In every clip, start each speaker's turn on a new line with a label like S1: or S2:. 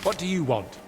S1: What do you want?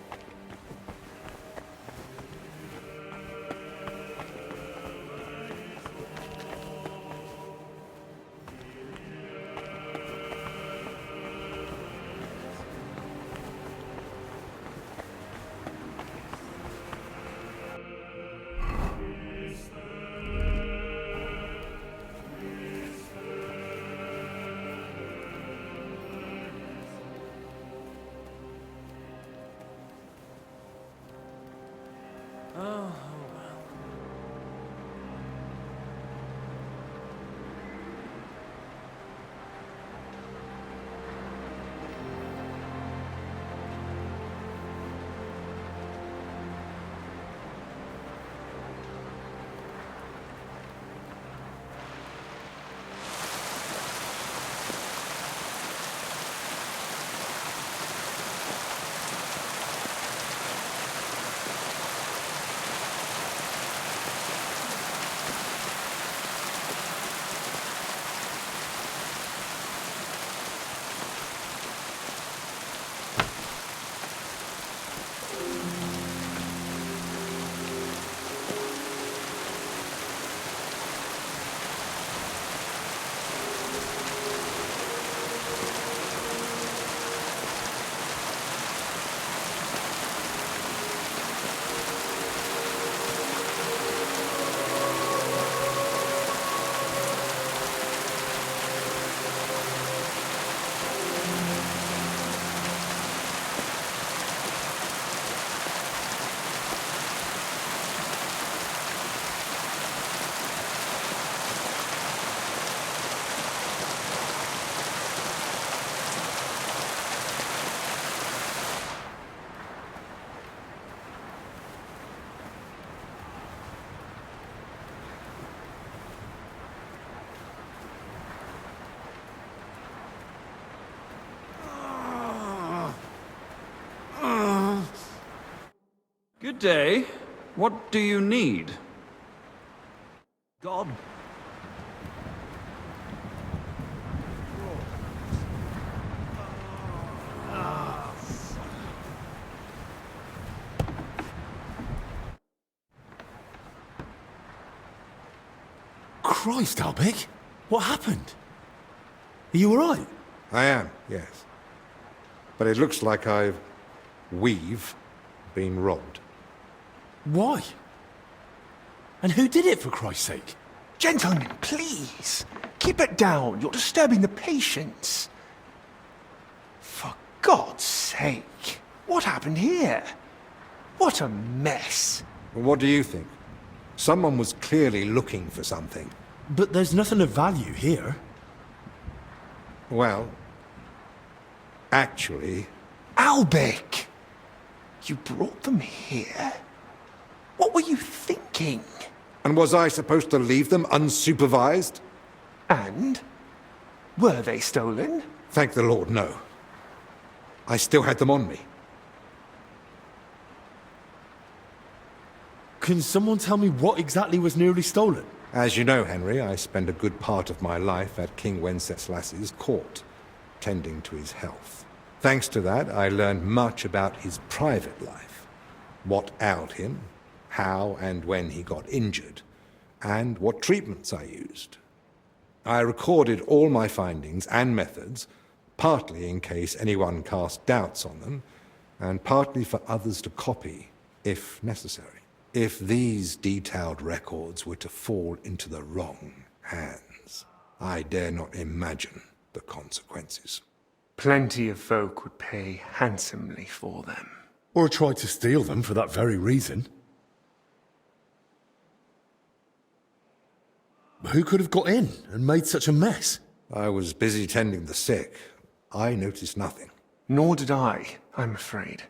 S2: Good day. What do you need? God.
S1: Christ, Albig! What happened? Are you alright?
S3: I am, yes. But it looks like we've been robbed.
S1: Why? And who did it, for Christ's sake?
S4: Gentlemen, please. Keep it down. You're disturbing the patients. For God's sake. What happened here? What a mess.
S3: What do you think? Someone was clearly looking for something.
S1: But there's nothing of value here.
S3: Well, actually...
S4: Albig! You brought them here? What were you thinking?
S3: And was I supposed to leave them unsupervised?
S4: And? Were they stolen?
S3: Thank the Lord, no. I still had them on me.
S1: Can someone tell me what exactly was nearly stolen?
S3: As you know, Henry, I spent a good part of my life at King Wenceslas's court, tending to his health. Thanks to that, I learned much about his private life. What ailed him, how and when he got injured, and what treatments I used. I recorded all my findings and methods, partly in case anyone cast doubts on them, and partly for others to copy, if necessary. If these detailed records were to fall into the wrong hands, I dare not imagine the consequences.
S4: Plenty of folk would pay handsomely for them.
S1: Or tried to steal them for that very reason. Who could have got in and made such a mess?
S3: I was busy tending the sick. I noticed nothing.
S4: Nor did I, I'm afraid.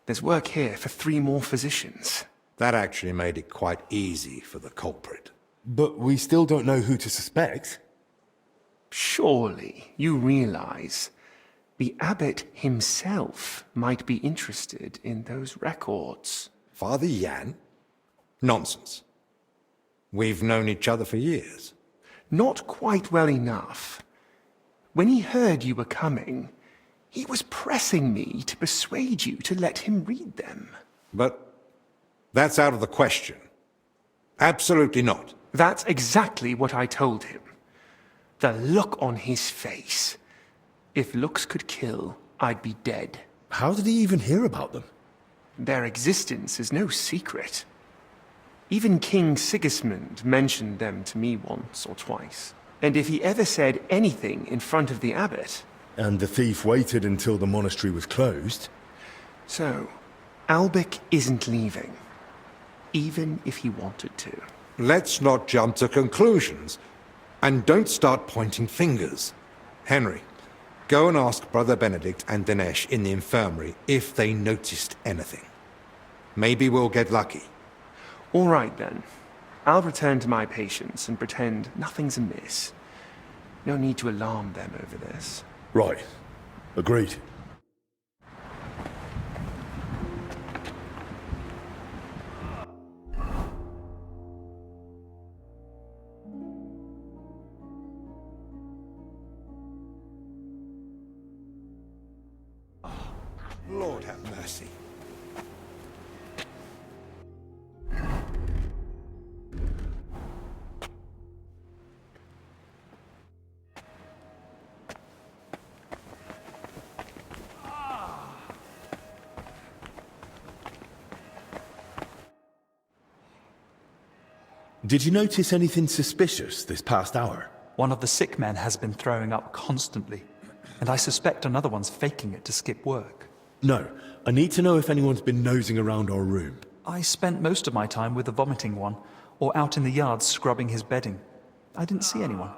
S4: There's work here for 3 more physicians.
S3: That actually made it quite easy for the culprit.
S1: But we still don't know who to suspect.
S4: Surely you realize the abbot himself might be interested in those records.
S3: Father Jan? Nonsense. We've known each other for years.
S4: Not quite well enough. When he heard you were coming, He was pressing me to persuade you to let him read them.
S3: But that's out of the question. Absolutely not.
S4: That's exactly what I told him. The look on his face. If looks could kill, I'd be dead.
S1: How did he even hear about them?
S4: Their existence is no secret. Even King Sigismund mentioned them to me once or twice. And if he ever said anything in front of the abbot...
S1: And the thief waited until the monastery was closed?
S4: So, Albic isn't leaving. Even if he wanted to.
S3: Let's not jump to conclusions. And don't start pointing fingers. Henry, go and ask Brother Benedict and Dinesh in the infirmary if they noticed anything. Maybe we'll get lucky.
S4: All right, then. I'll return to my patients and pretend nothing's amiss. No need to alarm them over this.
S1: Right. Agreed.
S3: Lord have mercy.
S1: Did you notice anything suspicious this past hour?
S5: One of the sick men has been throwing up constantly, and I suspect another one's faking it to skip work.
S1: No. I need to know if anyone's been nosing around our room.
S5: I spent most of my time with the vomiting one, or out in the yard scrubbing his bedding. I didn't see anyone.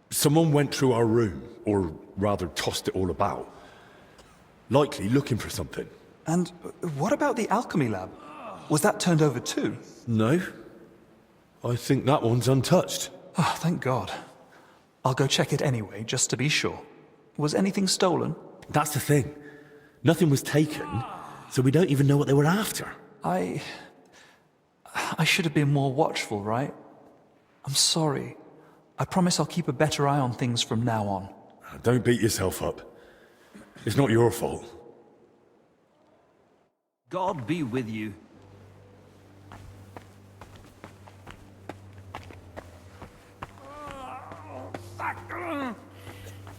S1: Someone went through our room, or rather tossed it all about. Likely looking for something.
S5: And what about the alchemy lab? Was that turned over too?
S1: No. I think that one's untouched.
S5: Oh, thank God. I'll go check it anyway, just to be sure. Was anything stolen?
S1: That's the thing. Nothing was taken, so we don't even know what they were after.
S5: I should have been more watchful, right? I'm sorry. I promise I'll keep a better eye on things from now on.
S1: Don't beat yourself up. It's not your fault.
S2: God be with you.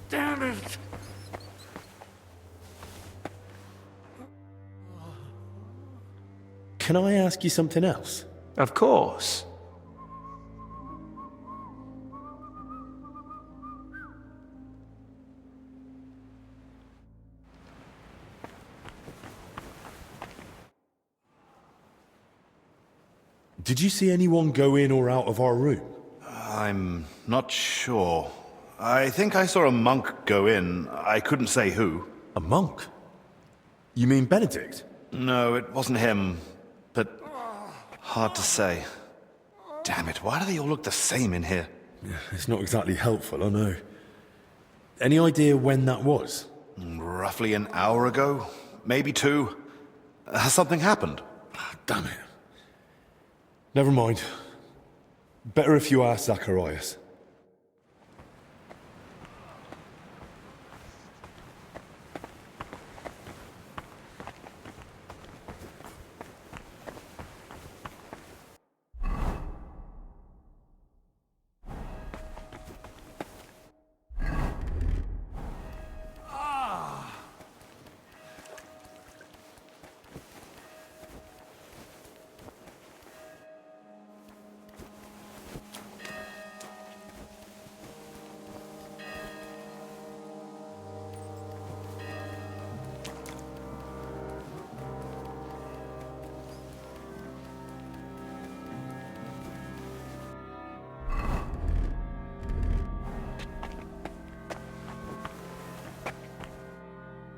S1: Damn it! Can I ask you something else?
S4: Of course.
S1: Did you see anyone go in or out of our room?
S6: I'm not sure. I think I saw a monk go in. I couldn't say who.
S1: A monk? You mean Benedict?
S6: No, it wasn't him. But hard to say. Damn it, why do they all look the same in here?
S1: It's not exactly helpful, I know. Any idea when that was?
S6: Roughly an hour ago? Maybe 2. Has something happened?
S1: Damn it. Never mind. Better if you ask Zacharias.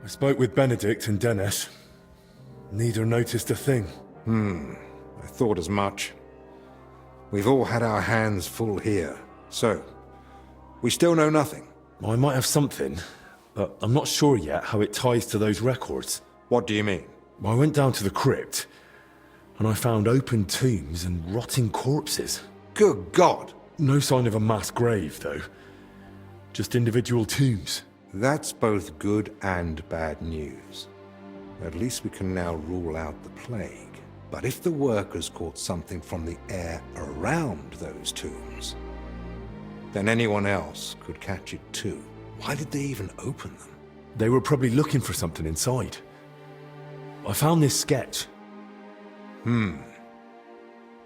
S1: I spoke with Benedict and Dennis. Neither noticed a thing.
S3: I thought as much. We've all had our hands full here. So, we still know nothing.
S1: I might have something, but I'm not sure yet how it ties to those records.
S3: What do you mean?
S1: I went down to the crypt, and I found open tombs and rotting corpses.
S3: Good God!
S1: No sign of a mass grave, though. Just individual tombs.
S3: That's both good and bad news. At least we can now rule out the plague. But if the workers caught something from the air around those tombs, then anyone else could catch it too. Why did they even open them?
S1: They were probably looking for something inside. I found this sketch.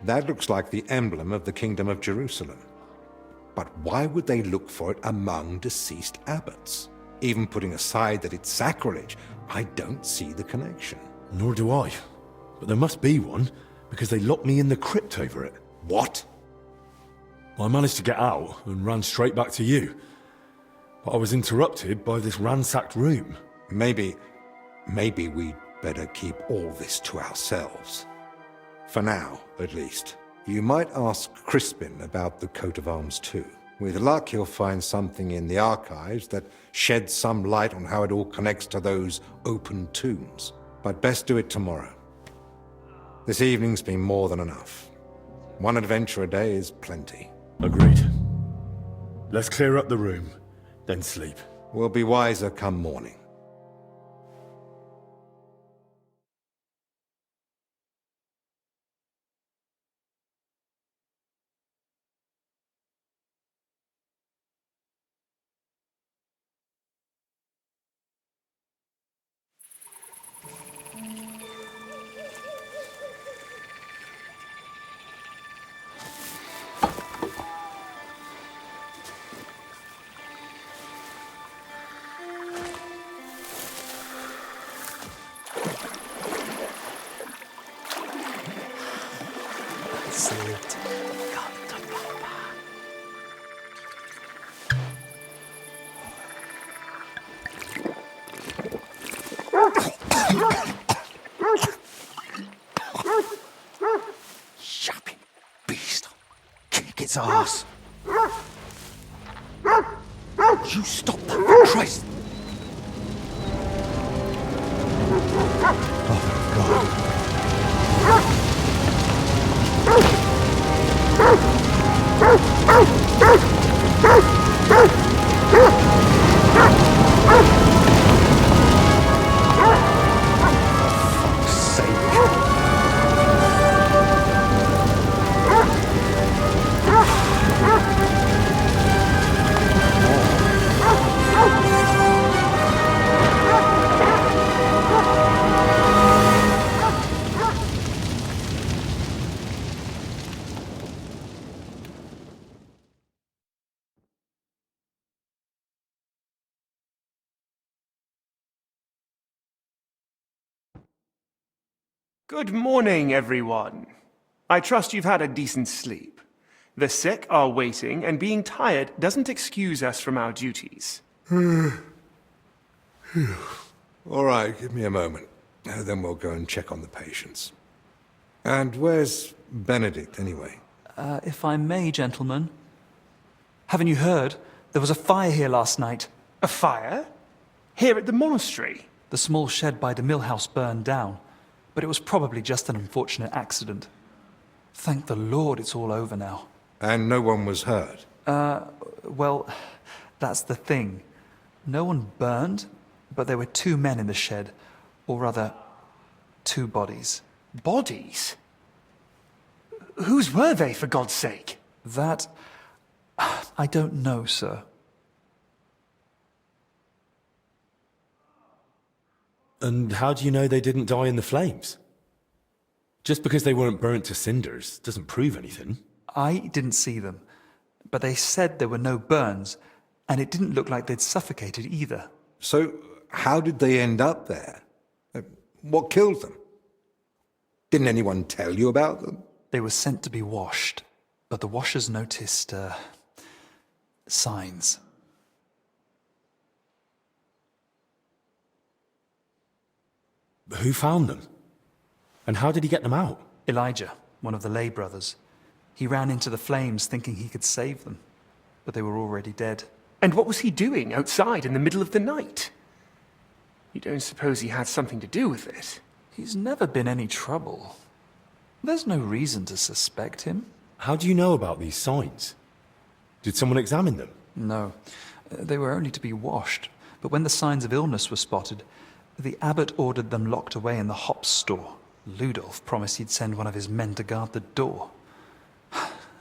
S3: That looks like the emblem of the Kingdom of Jerusalem. But why would they look for it among deceased abbots? Even putting aside that it's sacrilege, I don't see the connection.
S1: Nor do I. But there must be one, because they locked me in the crypt over it.
S3: What?
S1: I managed to get out and ran straight back to you. But I was interrupted by this ransacked room.
S3: Maybe we'd better keep all this to ourselves. For now, at least. You might ask Crispin about the coat of arms too. With luck, he'll find something in the archives that sheds some light on how it all connects to those open tombs. But best do it tomorrow. This evening's been more than enough. One adventure a day is plenty.
S1: Agreed. Let's clear up the room, then sleep.
S3: We'll be wiser come morning.
S4: Yapping beast. Kick its ass. You stop that, for Christ! Oh, God. Fuck's sake.
S7: Good morning, everyone. I trust you've had a decent sleep. The sick are waiting, and being tired doesn't excuse us from our duties.
S3: All right, give me a moment. Then we'll go and check on the patients. And where's Benedict, anyway?
S5: If I may, gentlemen. Haven't you heard? There was a fire here last night.
S7: A fire? Here at the monastery?
S5: The small shed by the mill house burned down, but it was probably just an unfortunate accident. Thank the Lord it's all over now.
S3: And no one was hurt?
S5: Well, that's the thing. No one burned, but there were 2 men in the shed. Or rather, 2 bodies.
S7: Bodies? Whose were they, for God's sake?
S5: That... I don't know, sir.
S1: And how do you know they didn't die in the flames? Just because they weren't burnt to cinders doesn't prove anything.
S5: I didn't see them, but they said there were no burns, and it didn't look like they'd suffocated either.
S3: So, how did they end up there? What killed them? Didn't anyone tell you about them?
S5: They were sent to be washed, but the washers noticed, signs.
S1: Who found them? And how did he get them out?
S5: Elijah, one of the lay brothers. He ran into the flames thinking he could save them, but they were already dead.
S7: And what was he doing outside in the middle of the night? You don't suppose he had something to do with it?
S5: He's never been any trouble. There's no reason to suspect him.
S1: How do you know about these signs? Did someone examine them?
S5: No. They were only to be washed, but when the signs of illness were spotted, the abbot ordered them locked away in the hops store. Ludolf promised he'd send one of his men to guard the door.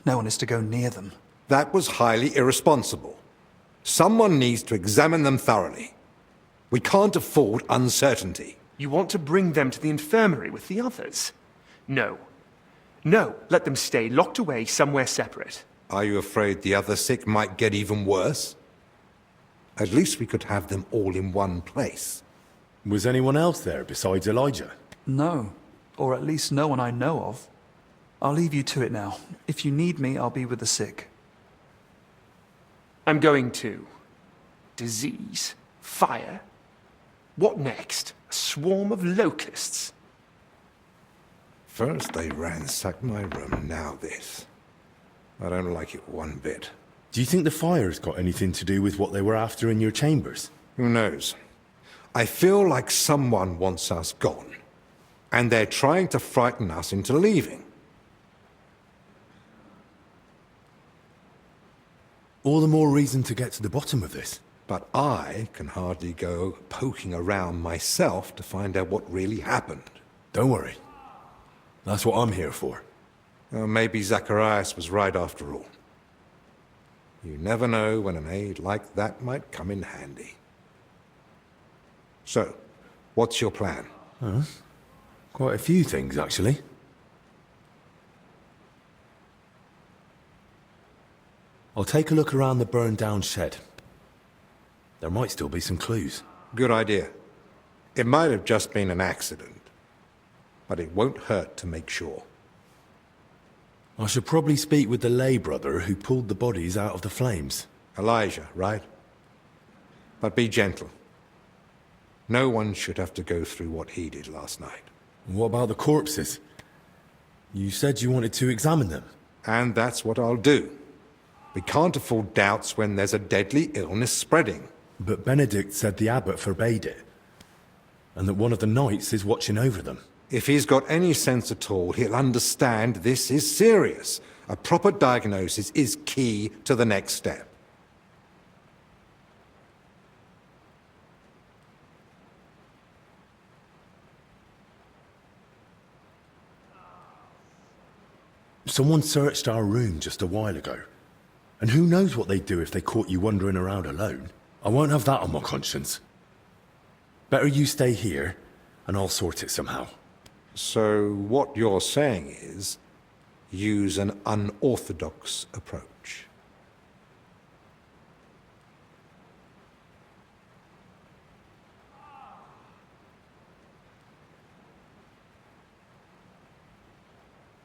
S5: No one is to go near them.
S3: That was highly irresponsible. Someone needs to examine them thoroughly. We can't afford uncertainty.
S7: You want to bring them to the infirmary with the others? No. No, let them stay locked away somewhere separate.
S3: Are you afraid the other sick might get even worse? At least we could have them all in one place.
S1: Was anyone else there besides Elijah?
S5: No, or at least no one I know of. I'll leave you to it now. If you need me, I'll be with the sick.
S7: I'm going too. Disease? Fire? What next? A swarm of locusts?
S3: First they ransacked my room, now this. I don't like it one bit.
S1: Do you think the fire's got anything to do with what they were after in your chambers?
S3: Who knows? I feel like someone wants us gone, and they're trying to frighten us into leaving.
S1: All the more reason to get to the bottom of this.
S3: But I can hardly go poking around myself to find out what really happened.
S1: Don't worry. That's what I'm here for.
S3: Maybe Zacharias was right after all. You never know when an aid like that might come in handy. So, what's your plan?
S1: Quite a few things, actually. I'll take a look around the burned-down shed. There might still be some clues.
S3: Good idea. It might have just been an accident, but it won't hurt to make sure.
S1: I should probably speak with the lay brother who pulled the bodies out of the flames.
S3: Elijah, right? But be gentle. No one should have to go through what he did last night.
S1: What about the corpses? You said you wanted to examine them.
S3: And that's what I'll do. We can't afford doubts when there's a deadly illness spreading.
S1: But Benedict said the abbot forbade it, and that one of the knights is watching over them.
S3: If he's got any sense at all, he'll understand this is serious. A proper diagnosis is key to the next step.
S1: Someone searched our room just a while ago. And who knows what they'd do if they caught you wandering around alone. I won't have that on my conscience. Better you stay here, and I'll sort it somehow.
S3: So what you're saying is, use an unorthodox approach.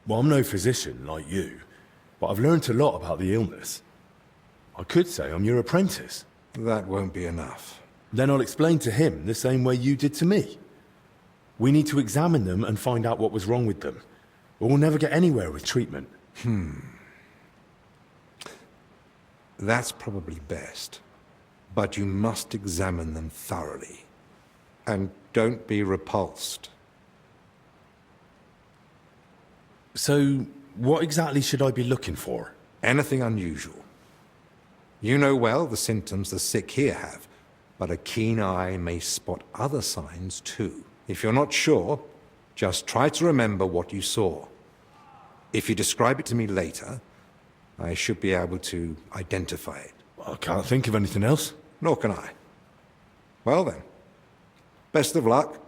S1: Well, I'm no physician like you, but I've learnt a lot about the illness. I could say I'm your apprentice.
S3: That won't be enough.
S1: Then I'll explain to him the same way you did to me. We need to examine them and find out what was wrong with them, or we'll never get anywhere with treatment.
S3: That's probably best. But you must examine them thoroughly. And don't be repulsed.
S1: So, what exactly should I be looking for?
S3: Anything unusual. You know well the symptoms the sick here have, but a keen eye may spot other signs too. If you're not sure, just try to remember what you saw. If you describe it to me later, I should be able to identify it.
S1: I can't think of anything else.
S3: Nor can I. Well then, best of luck.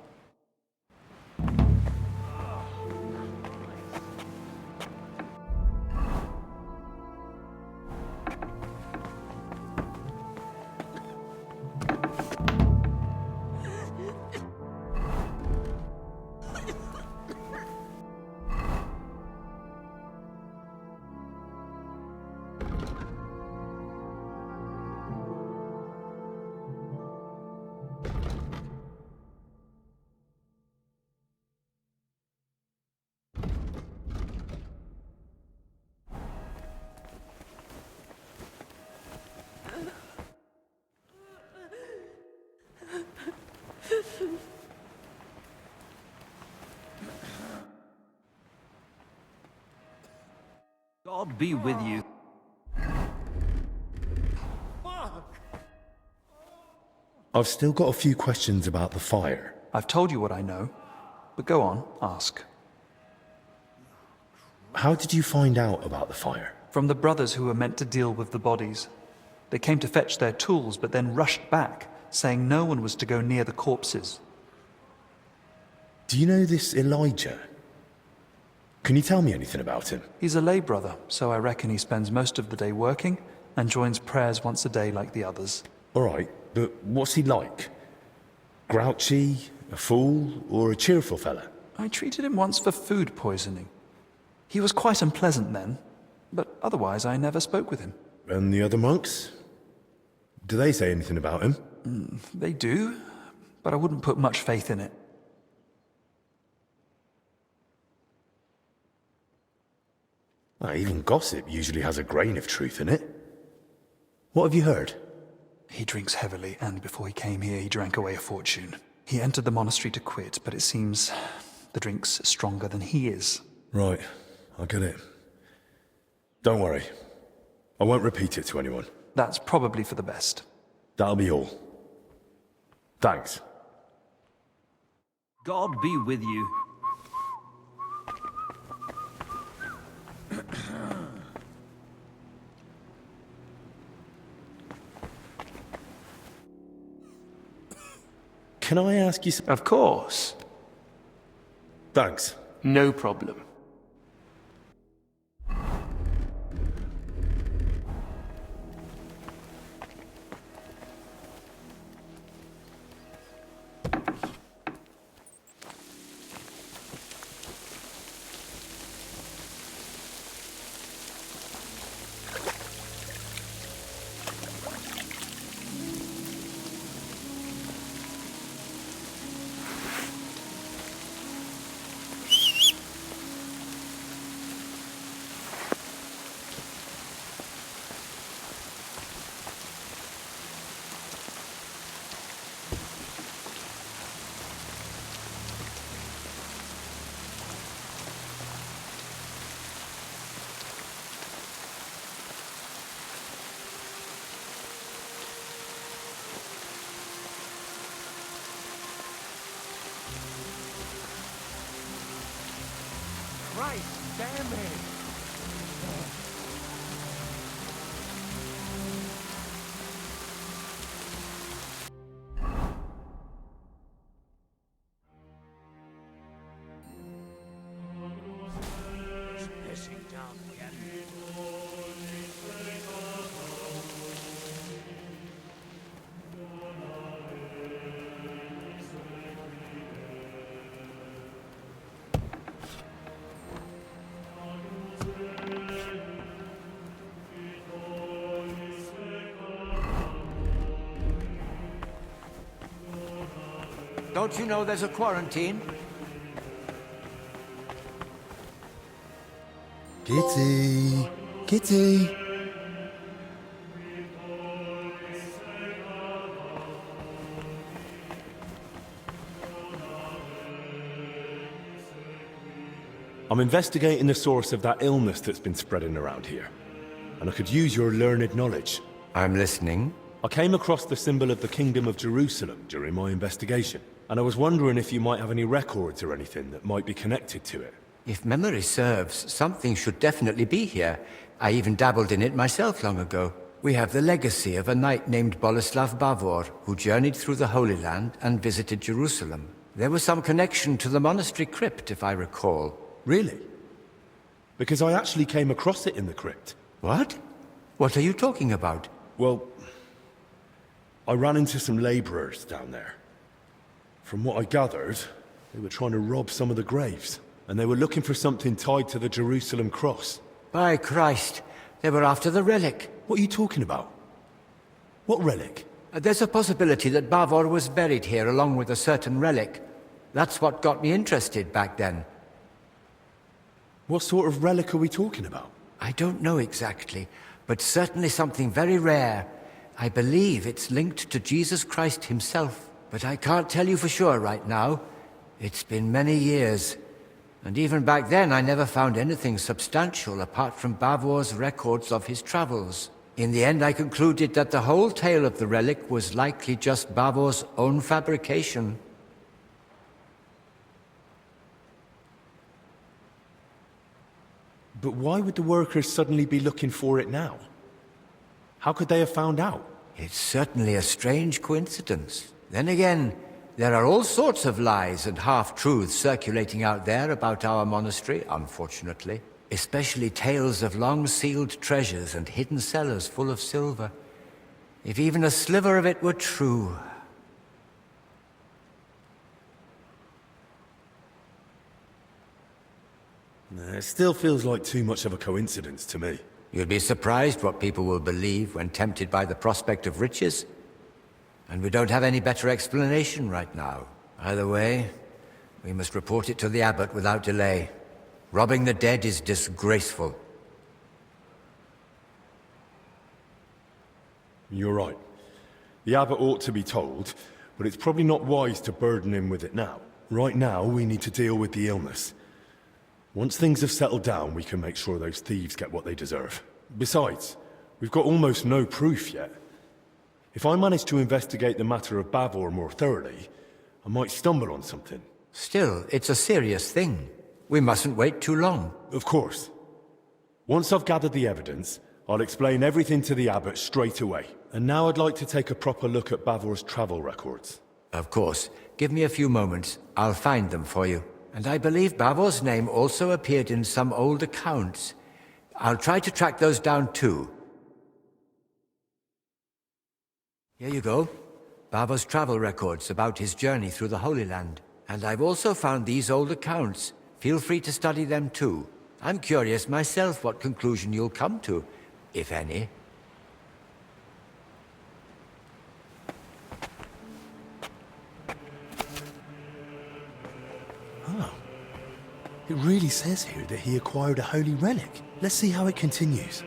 S2: God be with you.
S1: I've still got a few questions about the fire.
S5: I've told you what I know, but go on, ask.
S1: How did you find out about the fire?
S5: From the brothers who were meant to deal with the bodies. They came to fetch their tools, but then rushed back, saying no one was to go near the corpses.
S1: Do you know this Elijah? Can you tell me anything about him?
S5: He's a lay brother, so I reckon he spends most of the day working and joins prayers once a day like the others.
S1: All right, but what's he like? Grouchy, a fool, or a cheerful fella?
S5: I treated him once for food poisoning. He was quite unpleasant then, but otherwise I never spoke with him.
S1: And the other monks? Do they say anything about him?
S5: They do, but I wouldn't put much faith in it.
S1: Well, even gossip usually has a grain of truth in it. What have you heard?
S5: He drinks heavily, and before he came here, he drank away a fortune. He entered the monastery to quit, but it seems the drink's stronger than he is.
S1: Right, I get it. Don't worry. I won't repeat it to anyone.
S5: That's probably for the best.
S1: That'll be all. Thanks.
S2: God be with you.
S1: Can I ask you something?
S7: Of course.
S1: Thanks.
S7: No problem.
S4: Christ, damn it!
S8: Don't you know there's a quarantine?
S1: Kitty! Kitty! I'm investigating the source of that illness that's been spreading around here. And I could use your learned knowledge.
S8: I'm listening.
S1: I came across the symbol of the Kingdom of Jerusalem during my investigation. And I was wondering if you might have any records or anything that might be connected to it.
S8: If memory serves, something should definitely be here. I even dabbled in it myself long ago. We have the legacy of a knight named Boleslav Bavor, who journeyed through the Holy Land and visited Jerusalem. There was some connection to the monastery crypt, if I recall.
S1: Really? Because I actually came across it in the crypt.
S8: What? What are you talking about?
S1: Well, I ran into some labourers down there. From what I gathered, they were trying to rob some of the graves, and they were looking for something tied to the Jerusalem cross.
S8: By Christ, they were after the relic.
S1: What are you talking about? What relic?
S8: There's a possibility that Bavor was buried here along with a certain relic. That's what got me interested back then.
S1: What sort of relic are we talking about?
S8: I don't know exactly, but certainly something very rare. I believe it's linked to Jesus Christ himself, but I can't tell you for sure right now. It's been many years, and even back then I never found anything substantial apart from Bavor's records of his travels. In the end, I concluded that the whole tale of the relic was likely just Bavor's own fabrication.
S1: But why would the workers suddenly be looking for it now? How could they have found out?
S8: It's certainly a strange coincidence. Then again, there are all sorts of lies and half-truths circulating out there about our monastery, unfortunately. Especially tales of long-sealed treasures and hidden cellars full of silver. If even a sliver of it were true...
S1: It still feels like too much of a coincidence to me.
S8: You'd be surprised what people will believe when tempted by the prospect of riches. And we don't have any better explanation right now. Either way, we must report it to the abbot without delay. Robbing the dead is disgraceful.
S1: You're right. The abbot ought to be told, but it's probably not wise to burden him with it now. Right now, we need to deal with the illness. Once things have settled down, we can make sure those thieves get what they deserve. Besides, we've got almost no proof yet. If I manage to investigate the matter of Bavor more thoroughly, I might stumble on something.
S8: Still, it's a serious thing. We mustn't wait too long.
S1: Of course. Once I've gathered the evidence, I'll explain everything to the abbot straight away. And now I'd like to take a proper look at Bavor's travel records.
S8: Of course. Give me a few moments. I'll find them for you. And I believe Bavor's name also appeared in some old accounts. I'll try to track those down too. Here you go. Bavor's travel records about his journey through the Holy Land. And I've also found these old accounts. Feel free to study them too. I'm curious myself what conclusion you'll come to, if any.
S1: Oh. It really says here that he acquired a holy relic. Let's see how it continues.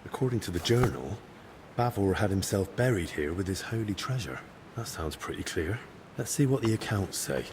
S1: According to the journal, Bavor had himself buried here with his holy treasure. That sounds pretty clear. Let's see what the accounts say.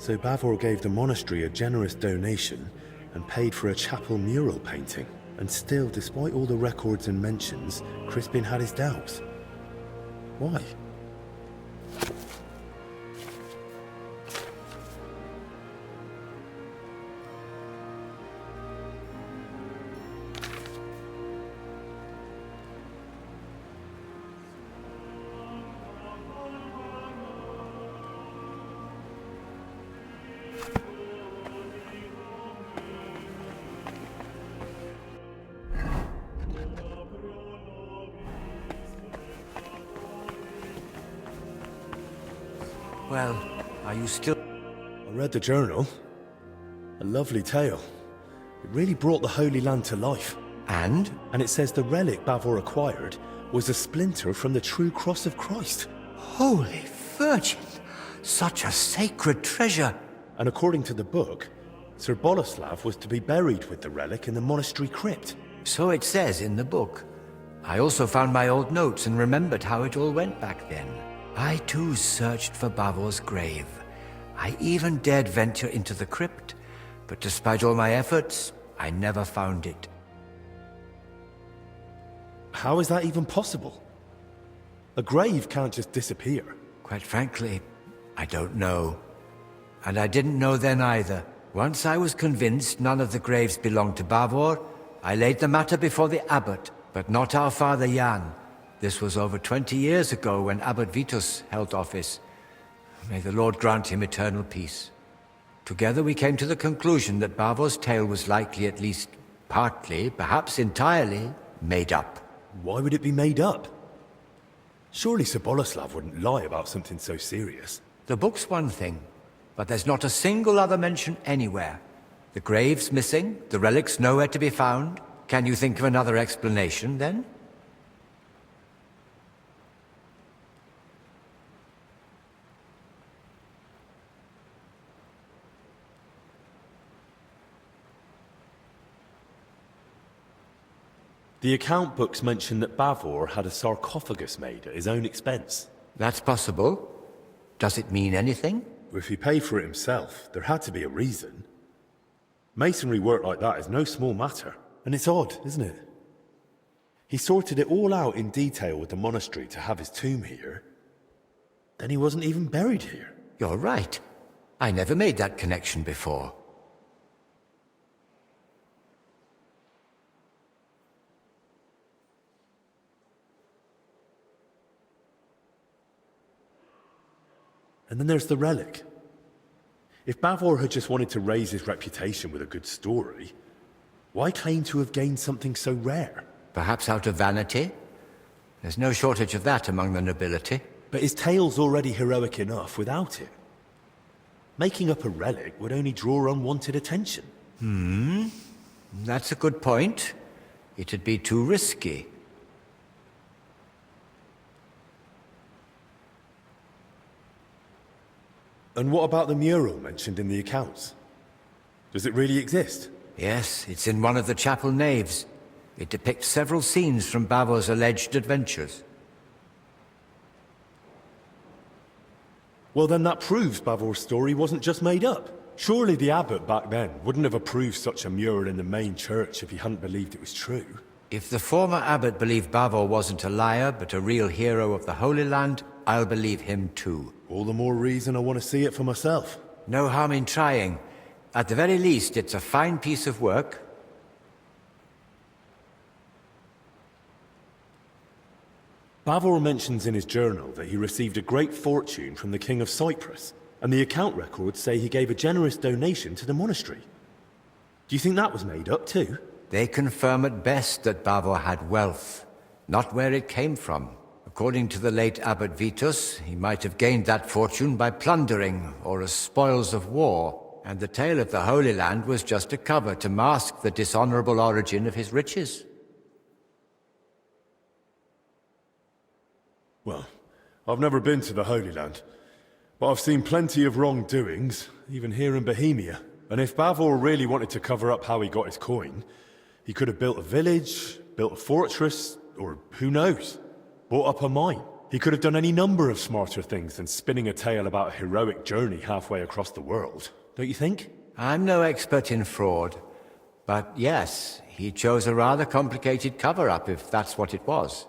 S1: So Bavor gave the monastery a generous donation and paid for a chapel mural painting. And still, despite all the records and mentions, Crispin had his doubts. Why?
S8: Well, are you still...
S1: I read the journal. A lovely tale. It really brought the Holy Land to life.
S8: And?
S1: And it says the relic Bavor acquired was a splinter from the true cross of Christ.
S8: Holy Virgin! Such a sacred treasure!
S1: And according to the book, Sir Boleslav was to be buried with the relic in the monastery crypt.
S8: So it says in the book. I also found my old notes and remembered how it all went back then. I too searched for Bavor's grave. I even dared venture into the crypt, but despite all my efforts, I never found it.
S1: How is that even possible? A grave can't just disappear.
S8: Quite frankly, I don't know. And I didn't know then either. Once I was convinced none of the graves belonged to Bavor, I laid the matter before the abbot, but not our father Jan. This was over 20 years ago when Abbot Vitus held office. May the Lord grant him eternal peace. Together we came to the conclusion that Bavor's tale was likely at least partly, perhaps entirely, made up.
S1: Why would it be made up? Surely Sir Boleslav wouldn't lie about something so serious.
S8: The book's one thing, but there's not a single other mention anywhere. The grave's missing, the relic's nowhere to be found. Can you think of another explanation, then?
S1: The account books mention that Bavor had a sarcophagus made at his own expense.
S8: That's possible. Does it mean anything?
S1: If he paid for it himself, there had to be a reason. Masonry work like that is no small matter. And it's odd, isn't it? He sorted it all out in detail with the monastery to have his tomb here. Then he wasn't even buried here.
S8: You're right. I never made that connection before.
S1: And then there's the relic. If Bavor had just wanted to raise his reputation with a good story, why claim to have gained something so rare?
S8: Perhaps out of vanity? There's no shortage of that among the nobility.
S1: But his tale's already heroic enough without it. Making up a relic would only draw unwanted attention.
S8: That's a good point. It'd be too risky.
S1: And what about the mural mentioned in the accounts? Does it really exist?
S8: Yes, it's in one of the chapel naves. It depicts several scenes from Bavor's alleged adventures.
S1: Well, then that proves Bavor's story wasn't just made up. Surely the abbot back then wouldn't have approved such a mural in the main church if he hadn't believed it was true.
S8: If the former abbot believed Bavor wasn't a liar, but a real hero of the Holy Land, I'll believe him too.
S1: All the more reason I want to see it for myself.
S8: No harm in trying. At the very least, it's a fine piece of work.
S1: Bavor mentions in his journal that he received a great fortune from the King of Cyprus, and the account records say he gave a generous donation to the monastery. Do you think that was made up too?
S8: They confirm at best that Bavor had wealth, not where it came from. According to the late Abbot Vitus, he might have gained that fortune by plundering or as spoils of war, and the tale of the Holy Land was just a cover to mask the dishonorable origin of his riches.
S1: Well, I've never been to the Holy Land, but I've seen plenty of wrongdoings, even here in Bohemia. And if Bavor really wanted to cover up how he got his coin, he could have built a village, built a fortress, or who knows, bought up a mine. He could have done any number of smarter things than spinning a tale about a heroic journey halfway across the world, don't you think?
S8: I'm no expert in fraud, but yes, he chose a rather complicated cover-up if that's what it was.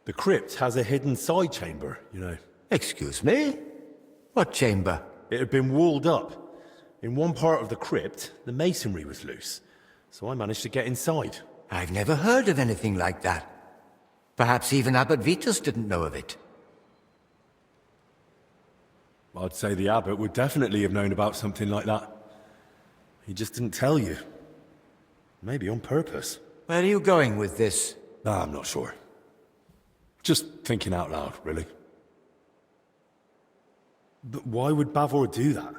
S1: The crypt has a hidden side chamber, you know.
S8: Excuse me? What chamber?
S1: It had been walled up. In one part of the crypt, the masonry was loose, so I managed to get inside.
S8: I've never heard of anything like that. Perhaps even Abbot Vitus didn't know of it.
S1: I'd say the abbot would definitely have known about something like that. He just didn't tell you. Maybe on purpose.
S8: Where are you going with this?
S1: I'm not sure. Just thinking out loud, really. But why would Bavor do that?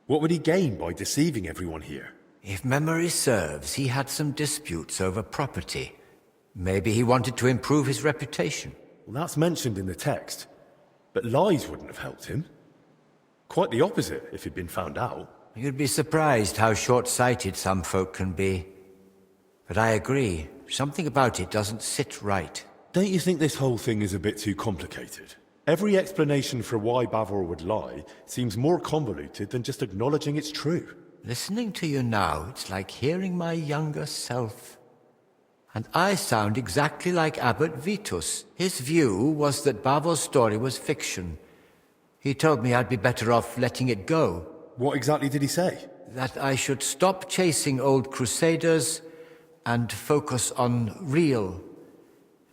S1: What would he gain by deceiving everyone here?
S8: If memory serves, he had some disputes over property. Maybe he wanted to improve his reputation.
S1: Well, that's mentioned in the text. But lies wouldn't have helped him. Quite the opposite, if he'd been found out.
S8: You'd be surprised how short-sighted some folk can be. But I agree, something about it doesn't sit right.
S1: Don't you think this whole thing is a bit too complicated? Every explanation for why Bavor would lie seems more convoluted than just acknowledging it's true.
S8: Listening to you now, it's like hearing my younger self. And I sound exactly like Abbot Vitus. His view was that Bavor's story was fiction. He told me I'd be better off letting it go.
S1: What exactly did he say?
S8: That I should stop chasing old crusaders and focus on real,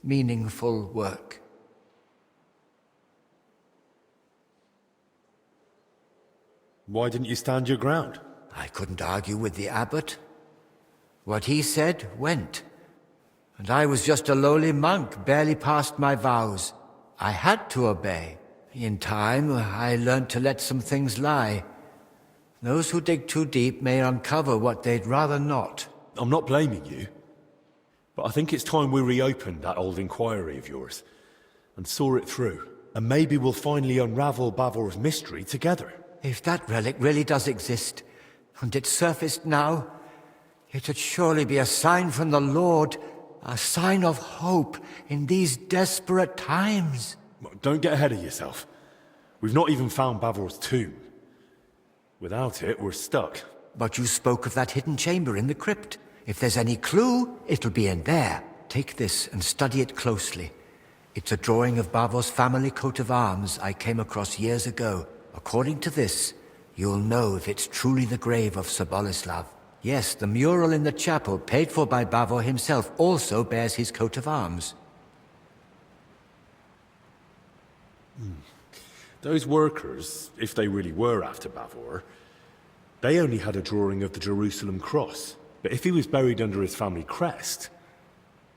S8: meaningful work.
S1: Why didn't you stand your ground?
S8: I couldn't argue with the abbot. What he said went. And I was just a lowly monk, barely past my vows. I had to obey. In time, I learned to let some things lie. Those who dig too deep may uncover what they'd rather not.
S1: I'm not blaming you. But I think it's time we reopened that old inquiry of yours and saw it through. And maybe we'll finally unravel Bavor's mystery together.
S8: If that relic really does exist, and it surfaced now, it'd surely be a sign from the Lord, a sign of hope in these desperate times.
S1: Don't get ahead of yourself. We've not even found Bavor's tomb. Without it, we're stuck.
S8: But you spoke of that hidden chamber in the crypt. If there's any clue, it'll be in there. Take this and study it closely. It's a drawing of Bavor's family coat of arms I came across years ago. According to this, you'll know if it's truly the grave of Sir Boleslav. Yes, the mural in the chapel, paid for by Bavor himself, also bears his coat of arms.
S1: Those workers, if they really were after Bavor, they only had a drawing of the Jerusalem cross. But if he was buried under his family crest,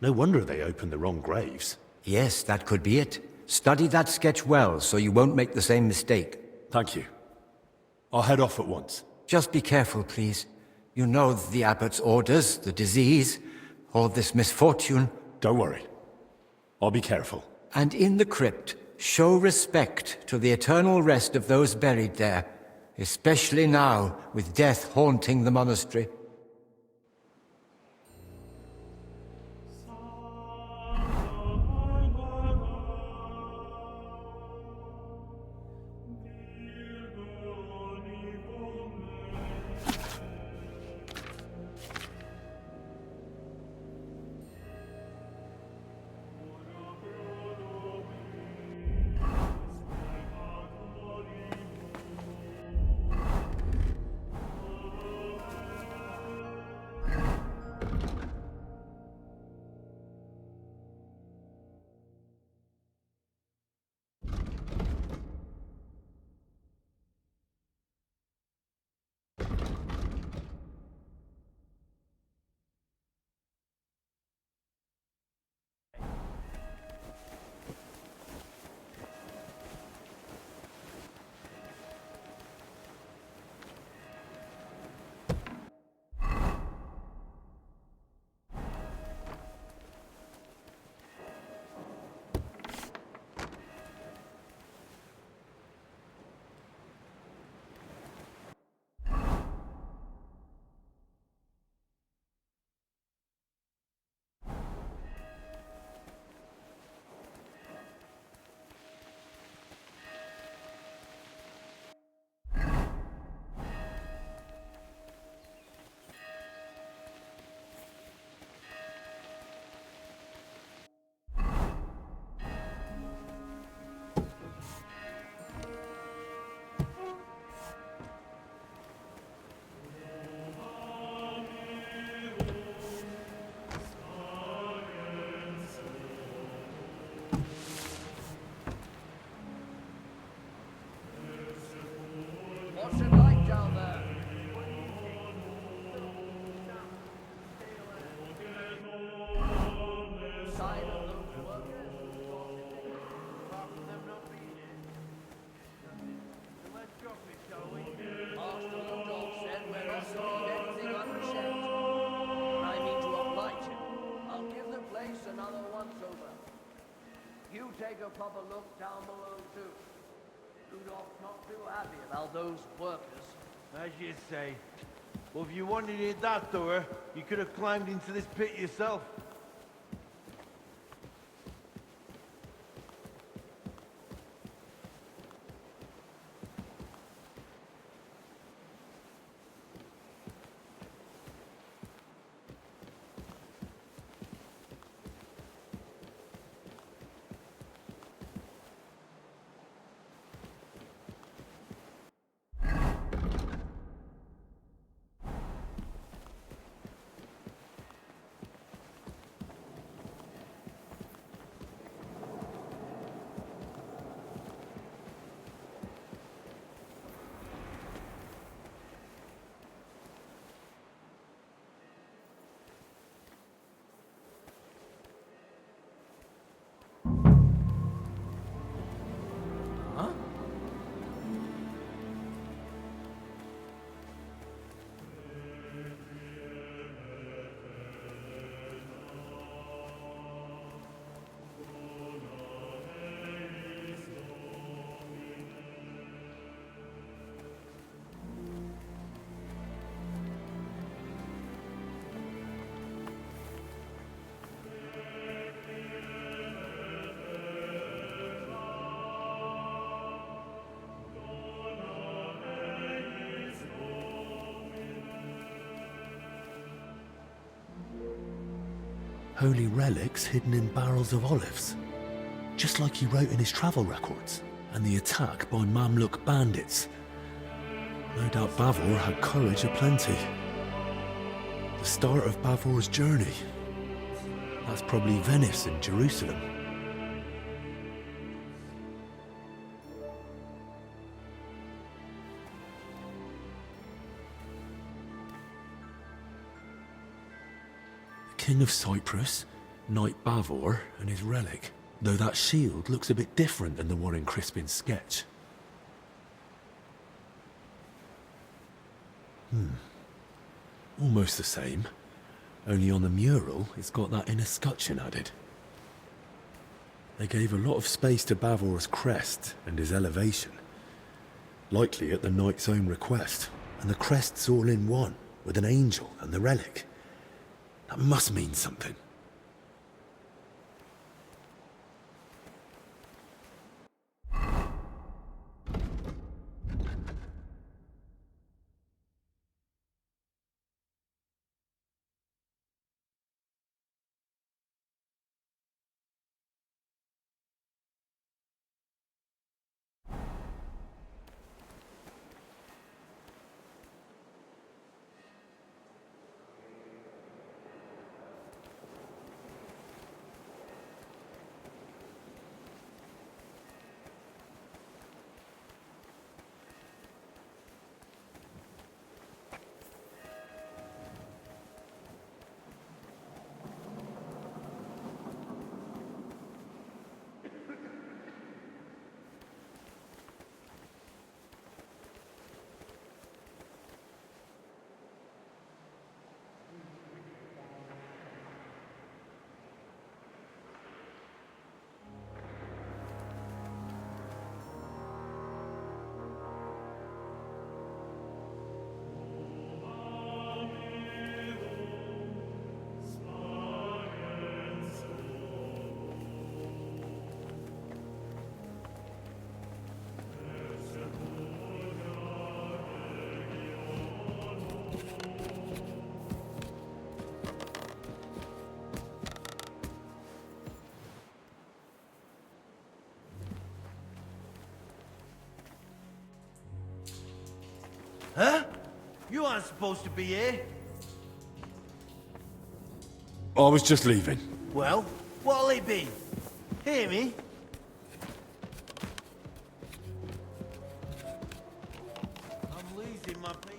S1: no wonder they opened the wrong graves.
S8: Yes, that could be it. Study that sketch well, so you won't make the same mistake.
S1: Thank you. I'll head off at once.
S8: Just be careful, please. You know the abbot's orders, the disease, all this misfortune.
S1: Don't worry. I'll be careful.
S8: And in the crypt, show respect to the eternal rest of those buried there, especially now, with death haunting the monastery.
S9: take a proper look down below too. Rudolph's not too happy about those workers.
S10: As you say. Well, if you wanted it that thorough, you could have climbed into this pit yourself.
S1: Holy relics hidden in barrels of olives, just like he wrote in his travel records, and the attack by Mamluk bandits. No doubt Bavor had courage aplenty. The start of Bavor's journey. That's probably Venice and Jerusalem. King of Cyprus, Knight Bavor, and his relic, though that shield looks a bit different than the one in Crispin's sketch. Almost the same, only on the mural it's got that inner scutcheon added. They gave a lot of space to Bavor's crest and his elevation, likely at the knight's own request, and the crest's all in one, with an angel and the relic. That must mean something.
S10: Huh? You aren't supposed to be here.
S1: I was just leaving.
S10: Well, what'll it be? Hear me? I'm losing my patience.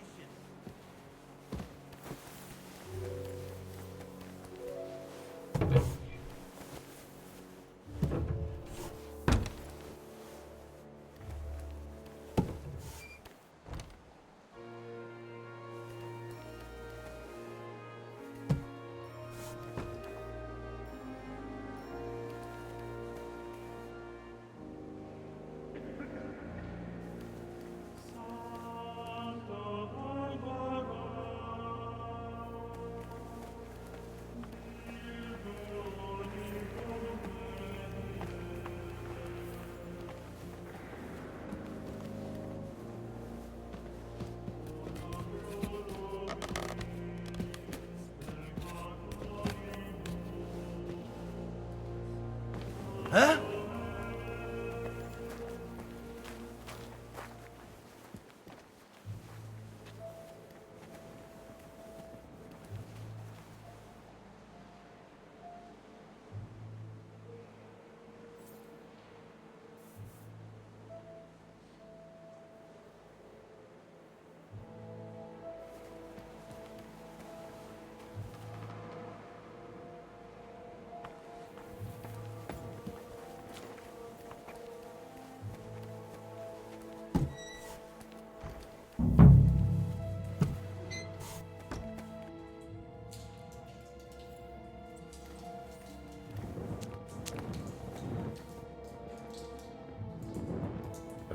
S10: Huh?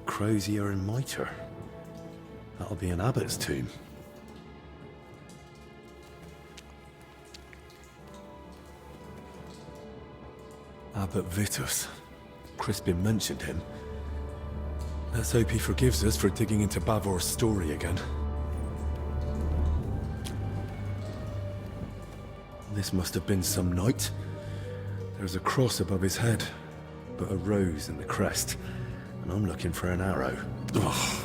S1: Crozier and mitre. That'll be an abbot's tomb. Abbot Vitus. Crispin mentioned him. Let's hope he forgives us for digging into Bavor's story again. This must have been some knight. There's a cross above his head, but a rose in the crest. And I'm looking for an arrow. Ugh.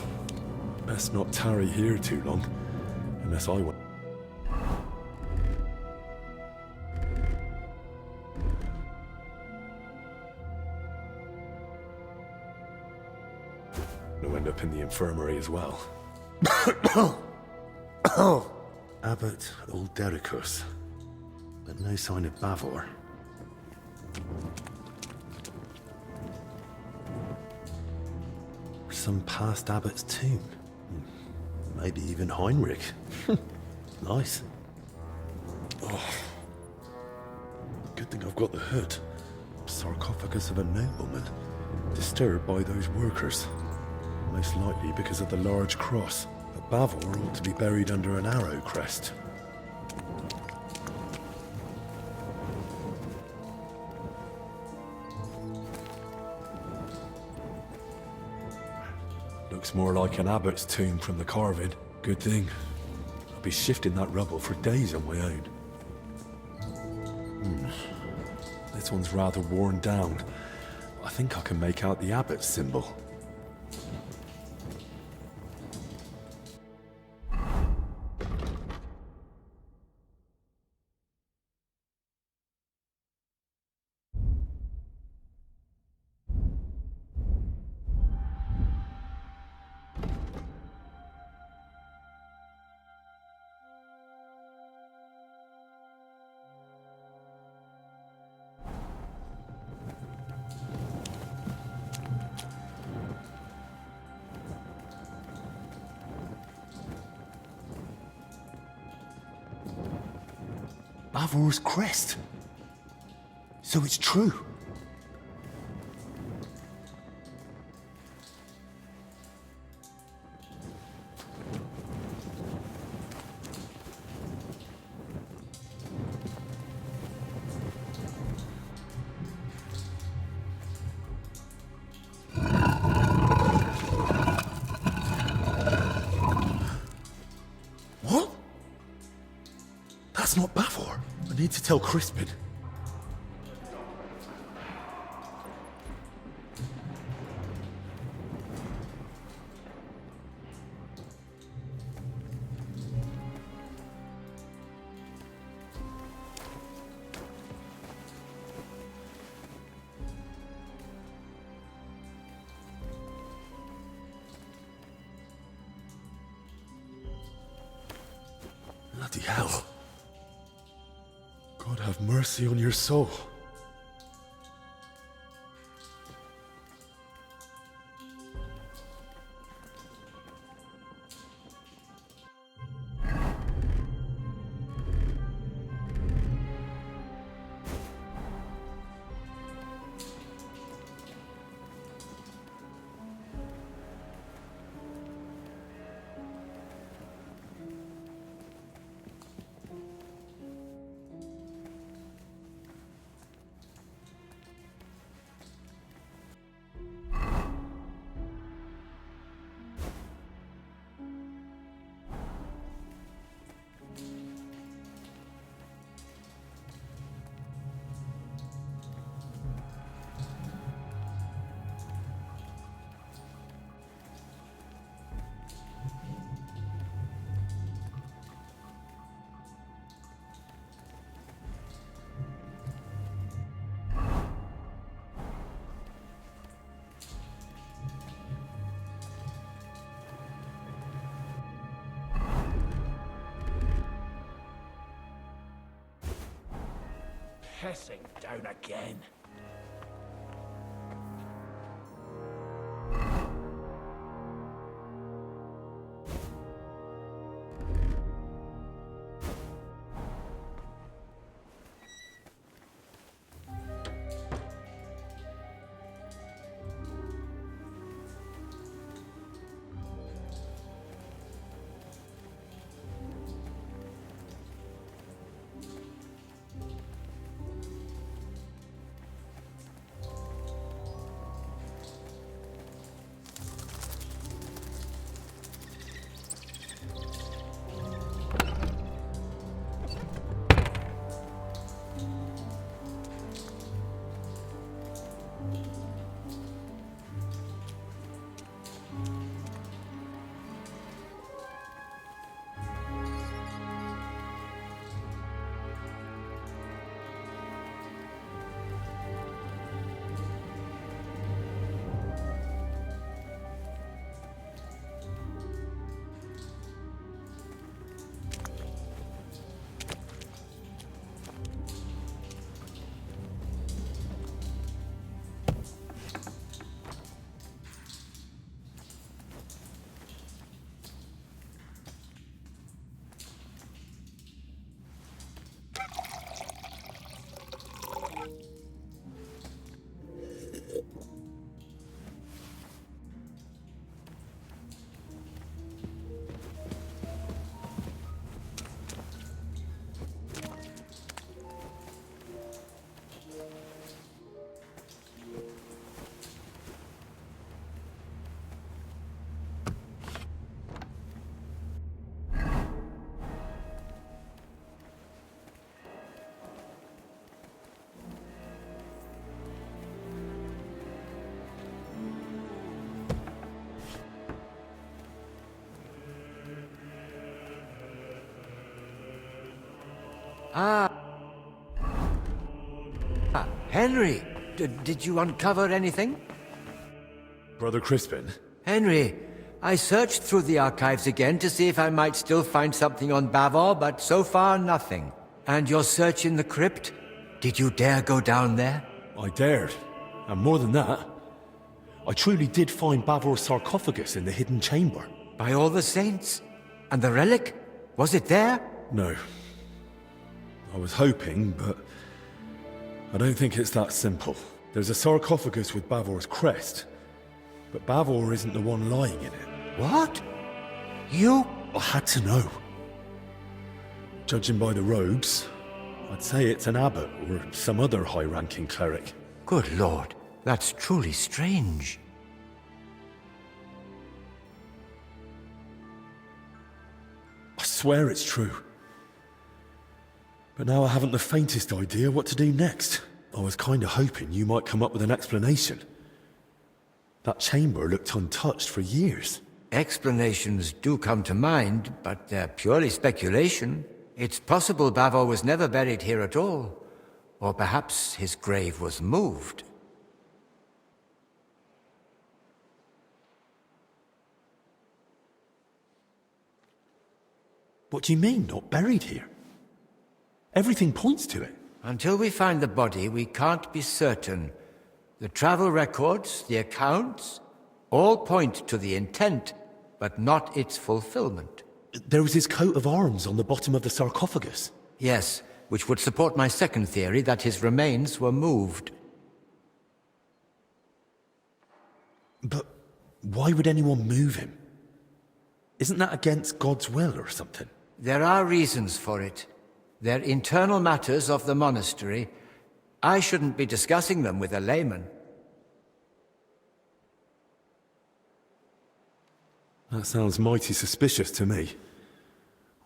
S1: Best not tarry here too long, unless I want. I'll end up in the infirmary as well. Abbot Uldericus, but no sign of Bavor. Some past abbot's tomb. Maybe even Heinrich. Nice. Oh. Good thing I've got the hood. Sarcophagus of a nobleman. Disturbed by those workers. Most likely because of the large cross. But Bavor ought to be buried under an arrow crest. Looks more like an abbot's tomb from the carving. Good thing. I'll be shifting that rubble for days on my own. This one's rather worn down. I think I can make out the abbot's symbol. Bavor's crest. So it's true. What? That's not Bavor. I need to tell Crispin. Bloody hell. God have mercy on your soul.
S10: pissing down again.
S8: Henry, did you uncover anything?
S1: Brother Crispin?
S8: Henry, I searched through the archives again to see if I might still find something on Bavor, but so far nothing. And your search in the crypt? Did you dare go down there?
S1: I dared. And more than that, I truly did find Bavor's sarcophagus in the hidden chamber.
S8: By all the saints? And the relic? Was it there?
S1: No. I was hoping, but I don't think it's that simple. There's a sarcophagus with Bavor's crest, but Bavor isn't the one lying in it.
S8: What? You?
S1: I had to know. Judging by the robes, I'd say it's an abbot or some other high-ranking cleric.
S8: Good lord, that's truly strange.
S1: I swear it's true. But now I haven't the faintest idea what to do next. I was kind of hoping you might come up with an explanation. That chamber looked untouched for years.
S8: Explanations do come to mind, but they're purely speculation. It's possible Bavor was never buried here at all. Or perhaps his grave was moved.
S1: What do you mean, not buried here? Everything points to it.
S8: Until we find the body, we can't be certain. The travel records, the accounts, all point to the intent, but not its fulfillment.
S1: There was his coat of arms on the bottom of the sarcophagus.
S8: Yes, which would support my second theory that his remains were moved.
S1: But why would anyone move him? Isn't that against God's will or something?
S8: There are reasons for it. They're internal matters of the monastery. I shouldn't be discussing them with a layman.
S1: That sounds mighty suspicious to me.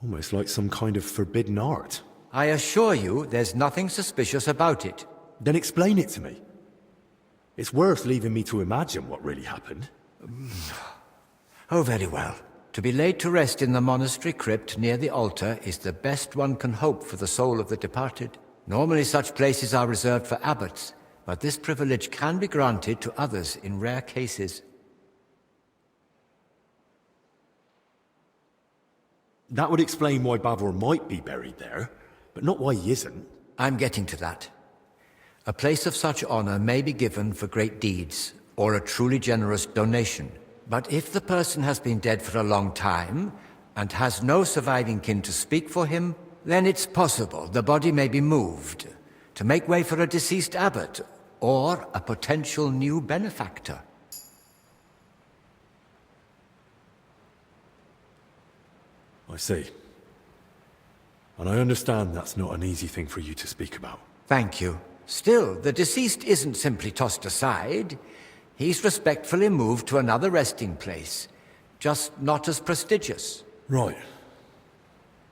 S1: Almost like some kind of forbidden art.
S8: I assure you, there's nothing suspicious about it.
S1: Then explain it to me. It's worth leaving me to imagine what really happened.
S8: Oh, very well. To be laid to rest in the monastery crypt near the altar is the best one can hope for the soul of the departed. Normally such places are reserved for abbots, but this privilege can be granted to others in rare cases.
S1: That would explain why Bavor might be buried there, but not why he isn't.
S8: I'm getting to that. A place of such honor may be given for great deeds, or a truly generous donation. But if the person has been dead for a long time, and has no surviving kin to speak for him, then it's possible the body may be moved to make way for a deceased abbot, or a potential new benefactor.
S1: I see. And I understand that's not an easy thing for you to speak about.
S8: Thank you. Still, the deceased isn't simply tossed aside. He's respectfully moved to another resting place, just not as prestigious.
S1: Right.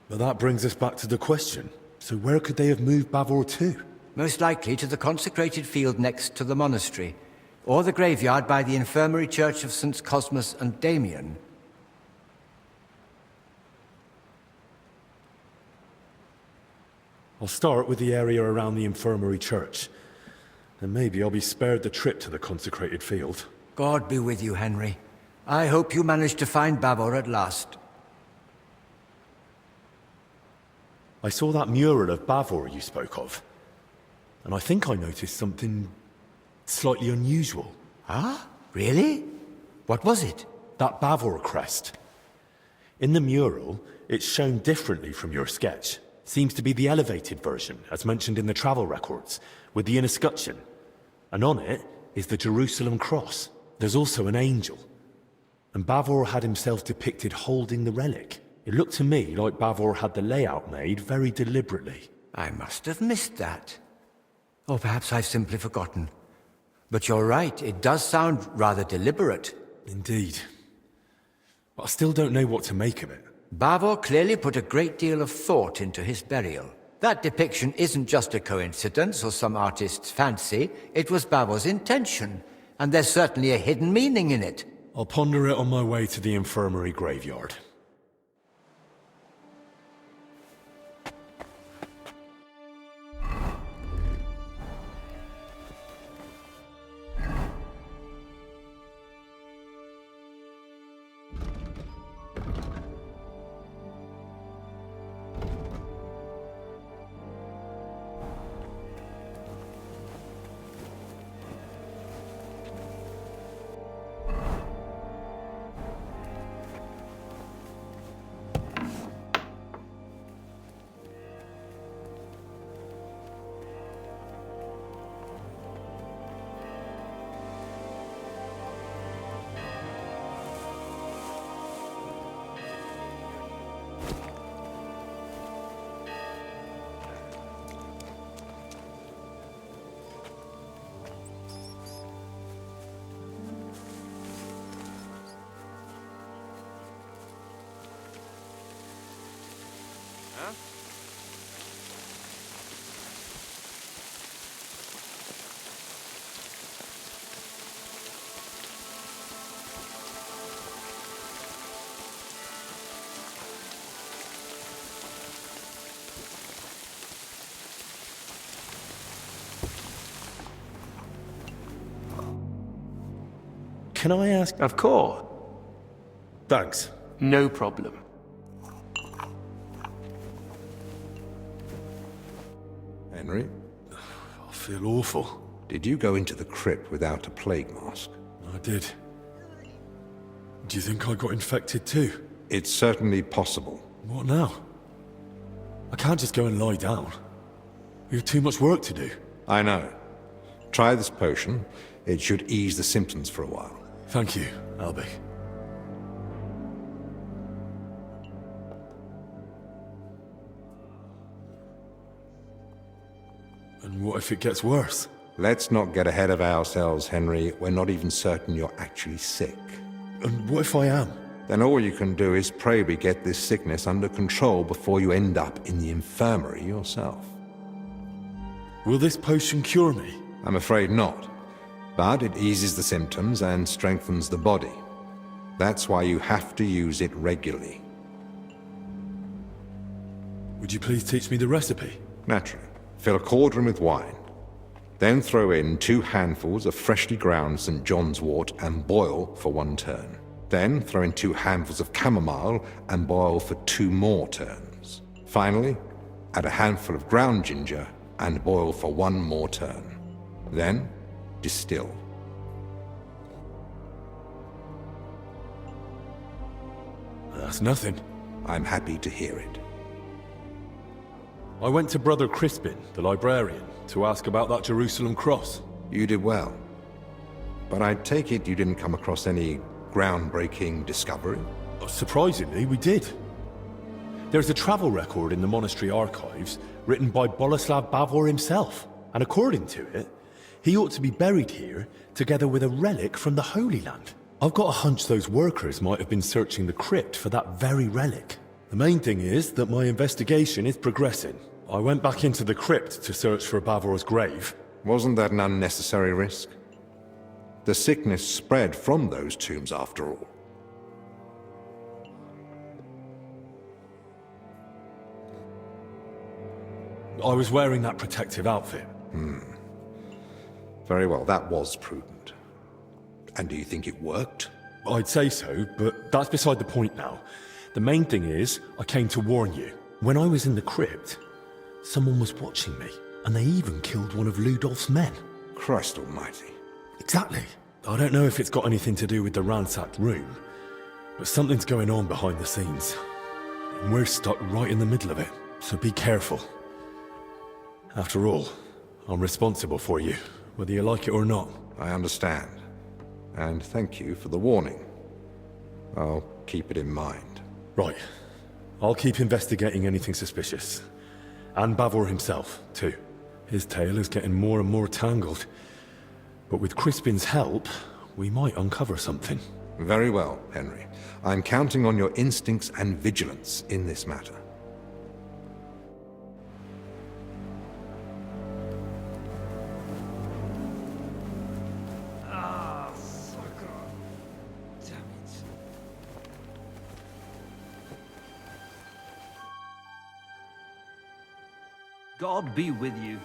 S1: But that brings us back to the question. So where could they have moved Bavor to?
S8: Most likely to the consecrated field next to the monastery, or the graveyard by the infirmary church of St. Cosmas and Damian.
S1: I'll start with the area around the infirmary church. Then maybe I'll be spared the trip to the consecrated field.
S8: God be with you, Henry. I hope you manage to find Bavor at last.
S1: I saw that mural of Bavor you spoke of. And I think I noticed something slightly unusual.
S8: Ah? Really? What was it?
S1: That Bavor crest. In the mural, it's shown differently from your sketch. Seems to be the elevated version, as mentioned in the travel records, with the inner escutcheon. And on it is the Jerusalem cross. There's also an angel. And Bavor had himself depicted holding the relic. It looked to me like Bavor had the layout made very deliberately.
S8: I must have missed that. Or perhaps I've simply forgotten. But you're right, it does sound rather deliberate.
S1: Indeed. But I still don't know what to make of it.
S8: Bavor clearly put a great deal of thought into his burial. That depiction isn't just a coincidence or some artist's fancy. It was Bavor's intention, and there's certainly a hidden meaning in it.
S1: I'll ponder it on my way to the infirmary graveyard. Can I ask?
S7: Of course.
S1: Thanks.
S7: No problem.
S3: Henry,
S1: I feel awful.
S3: did you go into the crypt without a plague mask?
S1: I did. Do you think I got infected too?
S3: It's certainly possible.
S1: What now? I can't just go and lie down. We have too much work to do.
S3: I know. Try this potion. It should ease the symptoms for a while.
S1: Thank you, Albie. And what if it gets worse?
S3: Let's not get ahead of ourselves, Henry. We're not even certain you're actually sick.
S1: And what if I am?
S3: Then all you can do is pray we get this sickness under control before you end up in the infirmary yourself.
S1: Will this potion cure me?
S3: I'm afraid not. But it eases the symptoms and strengthens the body. That's why you have to use it regularly.
S1: Would you please teach me the recipe?
S3: Naturally. Fill a cauldron with wine. Then throw in 2 handfuls of freshly ground St. John's wort and boil for 1 turn. Then throw in 2 handfuls of chamomile and boil for 2 more turns. Finally, add a handful of ground ginger and boil for 1 more turn. Then, distill.
S1: That's nothing.
S3: I'm happy to hear it.
S1: I went to Brother Crispin, the librarian, to ask about that Jerusalem cross.
S3: You did well. But I take it you didn't come across any groundbreaking discovery?
S1: Surprisingly, we did. There's a travel record in the monastery archives written by Boleslav Bavor himself, and according to it, he ought to be buried here together with a relic from the Holy Land. I've got a hunch those workers might have been searching the crypt for that very relic. The main thing is that my investigation is progressing. I went back into the crypt to search for Bavor's grave.
S3: Wasn't that an unnecessary risk? The sickness spread from those tombs after all.
S1: I was wearing that protective outfit.
S3: Very well, that was prudent. And do you think it worked?
S1: I'd say so, but that's beside the point now. The main thing is, I came to warn you. When I was in the crypt, someone was watching me, and they even killed one of Ludolf's men.
S3: Christ almighty.
S1: Exactly. I don't know if it's got anything to do with the ransacked room, but something's going on behind the scenes. And we're stuck right in the middle of it, so be careful. After all, I'm responsible for you, whether you like it or not.
S3: I understand. And thank you for the warning. I'll keep it in mind.
S1: Right. I'll keep investigating anything suspicious. And Bavor himself, too. His tale is getting more and more tangled. But with Crispin's help, we might uncover something.
S3: Very well, Henry. I'm counting on your instincts and vigilance in this matter.
S2: God be with you.